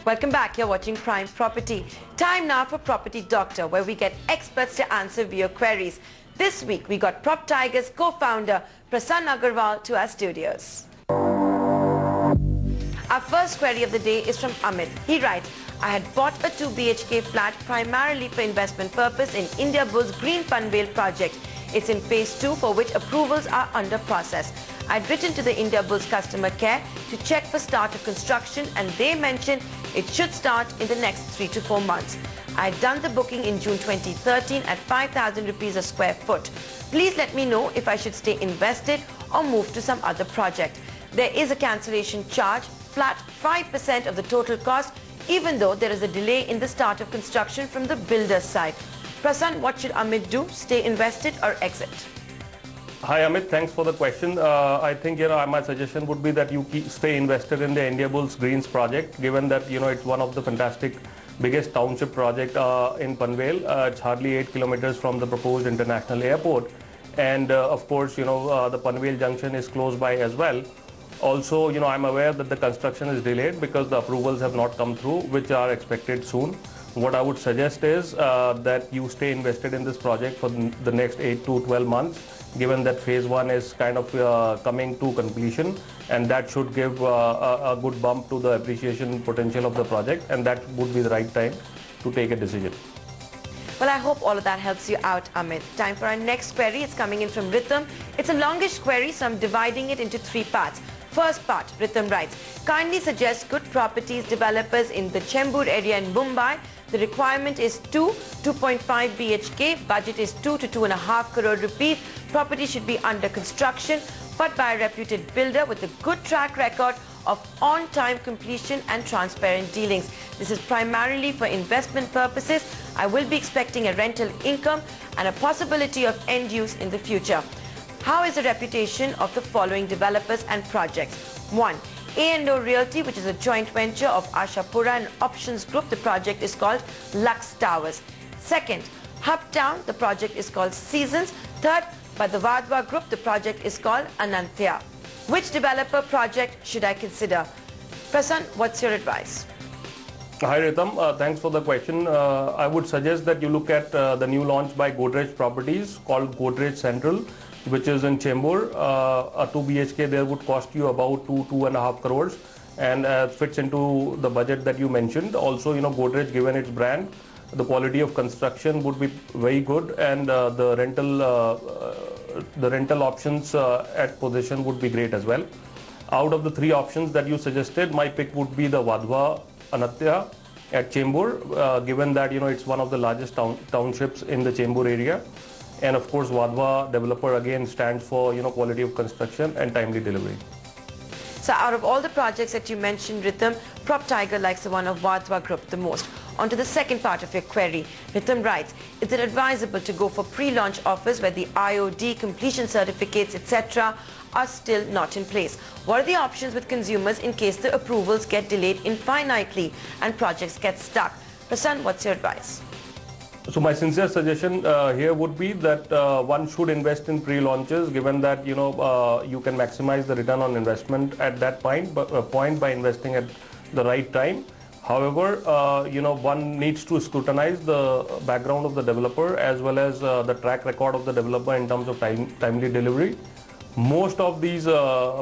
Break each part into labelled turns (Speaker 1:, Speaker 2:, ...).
Speaker 1: Welcome back. You're watching Prime Property. Time now for Property Doctor, where we get experts to answer viewer queries. This week, we got PropTiger's co-founder, Prashan Agarwal, to our studios. Our first query of the day is from Amit. He writes, I had bought a 2 BHK flat primarily for investment purpose in Indiabulls Green Panvel project. It's in phase 2 for which approvals are under process. I'd written to the Indiabulls customer care to check for start of construction, and they mentioned it should start in the next 3 to 4 months. I'd done the booking in June 2013 at 5,000 rupees a square foot. Please let me know if I should stay invested or move to some other project. There is a cancellation charge, flat 5% of the total cost, even though there is a delay in the start of construction from the builder's side. Prasan, what should Amit do? Stay invested or exit?
Speaker 2: Hi Amit, thanks for the question. I think my suggestion would be that you stay invested in the Indiabulls Greens project, given that it's one of the fantastic biggest township project in Panvel. It's hardly 8 kilometers from the proposed international airport, and of course the Panvel junction is close by as well. Also, I'm aware that the construction is delayed because the approvals have not come through, which are expected soon. What I would suggest is that you stay invested in this project for the next 8 to 12 months, given that phase 1 is kind of coming to completion, and that should give a good bump to the appreciation potential of the project, and that would be the right time to take a decision.
Speaker 1: Well, I hope all of that helps you out, Amit. Time for our next query. It's coming in from Rhythm. It's a longish query, so I'm dividing it into 3 parts. First part, Rhythm writes, kindly suggest good properties developers in the Chembur area in Mumbai. The requirement is 2.5 BHK, budget is 2 to 2.5 crore rupees. Property should be under construction, but by a reputed builder with a good track record of on-time completion and transparent dealings. This is primarily for investment purposes. I will be expecting a rental income and a possibility of end use in the future. How is the reputation of the following developers and projects? 1. A&O Realty, which is a joint venture of Ashapura and Options Group. The project is called Lux Towers. Second, Hubtown. The project is called Seasons. Third, by the Vadwa Group. The project is called Anantya. Which developer project should I consider? Prasan, what's your advice?
Speaker 2: Hi Rhythm, thanks for the question. I would suggest that you look at the new launch by Godrej Properties called Godrej Central, which is in Chembur. A 2 BHK there would cost you about 2.5 crores, and fits into the budget that you mentioned. Also, Godrej, given its brand, the quality of construction would be very good, and the rental options at possession would be great as well. Out of the 3 options that you suggested, my pick would be the Vadwa Anantya at Chembur, given that it's one of the largest townships in the Chembur area. And of course, Vadwa developer again stands for quality of construction and timely delivery.
Speaker 1: So out of all the projects that you mentioned, Rhythm, PropTiger likes the one of Vadwa Group the most. On to the second part of your query. Rhythm writes, is it advisable to go for pre-launch offers where the IOD, completion certificates, etc. are still not in place? What are the options with consumers in case the approvals get delayed infinitely and projects get stuck? Prasan, what's your advice?
Speaker 2: So my sincere suggestion here would be that one should invest in pre-launches, given that you can maximize the return on investment at that point by investing at the right time. However, one needs to scrutinize the background of the developer as well as the track record of the developer in terms of timely delivery. Most of these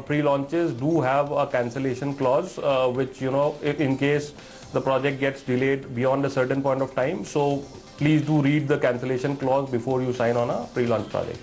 Speaker 2: pre-launches do have a cancellation clause, which in case the project gets delayed beyond a certain point of time. So please do read the cancellation clause before you sign on a pre-launch project.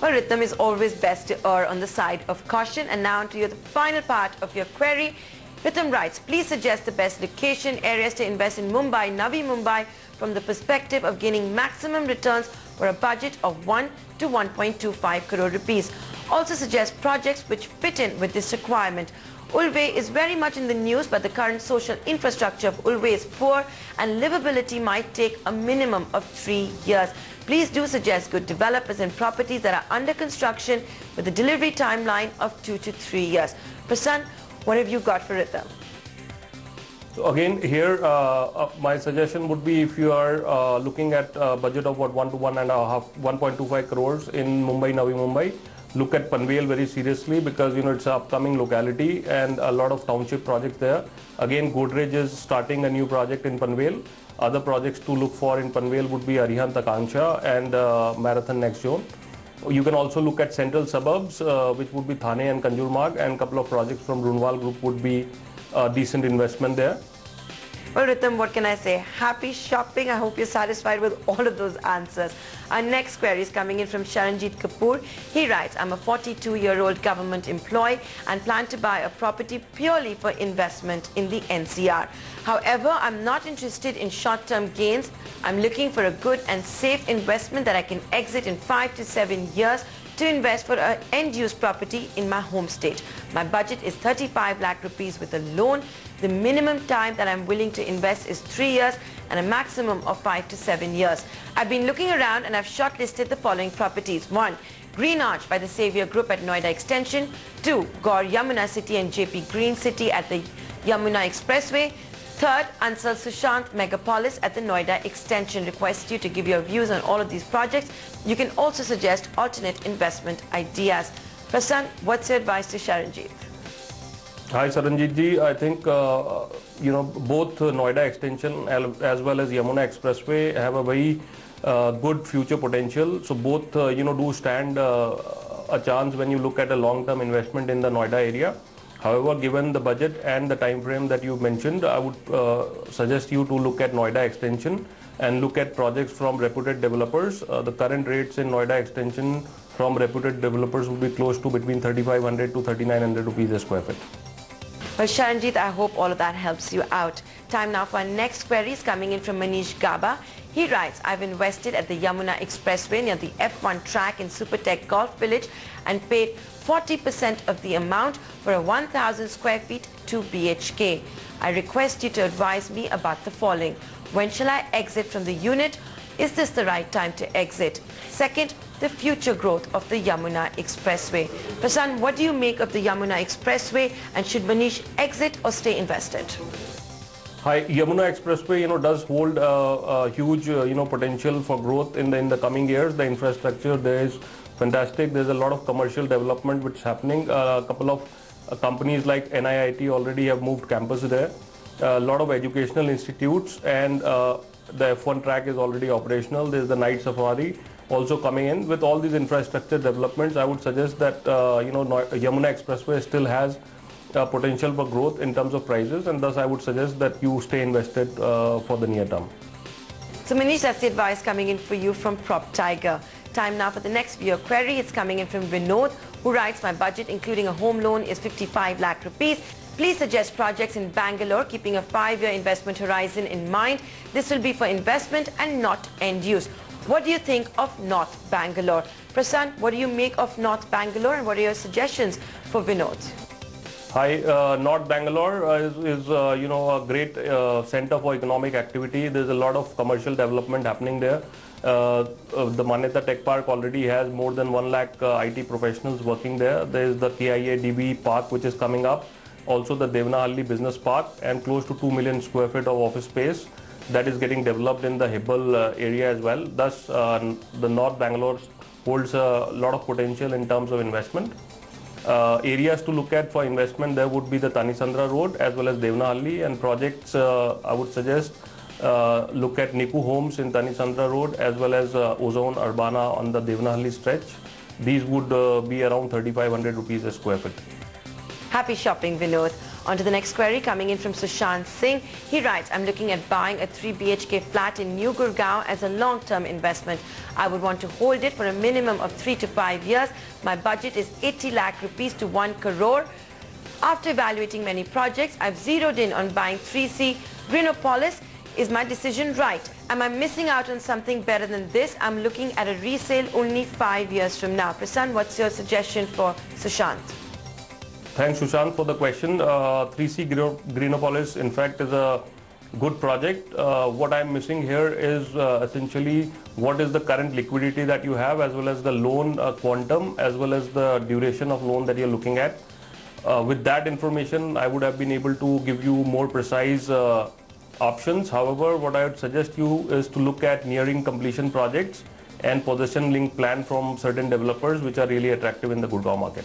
Speaker 1: Well, Rhythm is always best to err on the side of caution. And now to the final part of your query. Rhythm writes, please suggest the best location areas to invest in Mumbai, Navi Mumbai, from the perspective of gaining maximum returns for a budget of 1 to 1.25 crore rupees. Also suggest projects which fit in with this requirement. Ulve is very much in the news, but the current social infrastructure of Ulve is poor and livability might take a minimum of 3 years. Please do suggest good developers and properties that are under construction with a delivery timeline of 2 to 3 years. Prasan, what have you got for Rhythm?
Speaker 2: So again, here my suggestion would be, if you are looking at a budget of 1 to 1.25 crores in Mumbai, Navi Mumbai, look at Panvel very seriously because it's an upcoming locality and a lot of township projects there. Again, Godrej is starting a new project in Panvel. Other projects to look for in Panvel would be Arihant Akanksha and Marathon Next Zone. You can also look at central suburbs, which would be Thane and Kanjurmarg, and a couple of projects from Runwal Group would be a decent investment there.
Speaker 1: Well, Rhythm, what can I say? Happy shopping. I hope you're satisfied with all of those answers. Our next query is coming in from Sharanjit Kapoor. He writes, I'm a 42-year-old government employee and plan to buy a property purely for investment in the NCR. However, I'm not interested in short-term gains. I'm looking for a good and safe investment that I can exit in 5 to 7 years to invest for an end-use property in my home state. My budget is 35 lakh rupees with a loan. The minimum time that I'm willing to invest is 3 years and a maximum of 5 to 7 years. I've been looking around and I've shortlisted the following properties. 1. Green Arch by the Savior Group at Noida Extension. 2. Gaur Yamuna City and JP Green City at the Yamuna Expressway. 3rd, Ansal Sushant Megapolis at the Noida Extension. Request you to give your views on all of these projects. You can also suggest alternate investment ideas. Prashan, what's your advice to Sharanjit?
Speaker 2: Hi Sharanjit ji, I think both Noida Extension as well as Yamuna Expressway have a very good future potential. So both do stand a chance when you look at a long-term investment in the Noida area. However, given the budget and the time frame that you mentioned, I would suggest you to look at Noida Extension and look at projects from reputed developers. The current rates in Noida Extension from reputed developers would be close to between 3,500 to 3,900 rupees a square feet.
Speaker 1: Well, Sharanjit, I hope all of that helps you out. Time now for our next query is coming in from Manish Gaba. He writes, I've invested at the Yamuna Expressway near the F1 track in Supertech Golf Village and paid 40% of the amount for a 1,000 square feet 2 BHK. I request you to advise me about the following. When shall I exit from the unit? Is this the right time to exit? Second, the future growth of the Yamuna Expressway. Prashan, what do you make of the Yamuna Expressway, and should Manish exit or stay invested?
Speaker 2: Hi, Yamuna Expressway, does hold a huge, potential for growth in the coming years. The infrastructure there is fantastic. There's a lot of commercial development which is happening. A couple of companies like NIIT already have moved campus there. A lot of educational institutes, and the F1 track is already operational. There's the night safari also coming in. With all these infrastructure developments, I would suggest that Yamuna Expressway still has potential for growth in terms of prices, and thus I would suggest that you stay invested for the near term.
Speaker 1: So Manish, that's the advice coming in for you from PropTiger. Time now for the next viewer query. It's coming in from Vinod, who writes, my budget including a home loan is 55 lakh rupees. Please suggest projects in Bangalore keeping a 5-year investment horizon in mind. This will be for investment and not end use. What do you think of North Bangalore? Prashan, what do you make of North Bangalore, and what are your suggestions for Vinod?
Speaker 2: Hi, North Bangalore is a great center for economic activity. There's a lot of commercial development happening there. The Manyata Tech Park already has more than 1 lakh IT professionals working there. There is the KIA DB Park which is coming up. Also the Devanahalli Business Park, and close to 2 million square feet of office space that is getting developed in the Hibbal area as well. Thus, the North Bangalore holds a lot of potential in terms of investment. Areas to look at for investment there would be the Tanisandra Road as well as Devanahalli, and projects I would suggest look at Niku Homes in Tanisandra Road as well as Ozone Urbana on the Devanahalli stretch. These would be around 3,500 rupees a square feet.
Speaker 1: Happy shopping, Vinod. On to the next query coming in from Sushant Singh. He writes, I'm looking at buying a 3 BHK flat in New Gurgaon as a long-term investment. I would want to hold it for a minimum of 3 to 5 years. My budget is 80 lakh rupees to 1 crore. After evaluating many projects, I've zeroed in on buying 3C Greenopolis. Is my decision right? Am I missing out on something better than this? I'm looking at a resale only 5 years from now. Prashan, what's your suggestion for Sushant?
Speaker 2: Thanks, Sushant, for the question. 3C Greenopolis, in fact, is a good project. What I'm missing here is essentially what is the current liquidity that you have, as well as the loan quantum, as well as the duration of loan that you're looking at. With that information, I would have been able to give you more precise options. However, what I would suggest you is to look at nearing completion projects and possession link plan from certain developers which are really attractive in the Gurgaon market.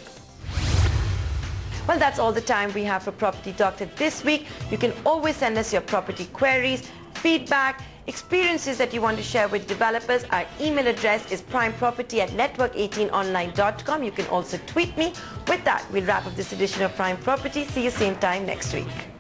Speaker 1: Well, that's all the time we have for Property Doctor this week. You can always send us your property queries, feedback, experiences that you want to share with developers. Our email address is primeproperty@network18online.com. You can also tweet me. With that, we'll wrap up this edition of Prime Property. See you same time next week.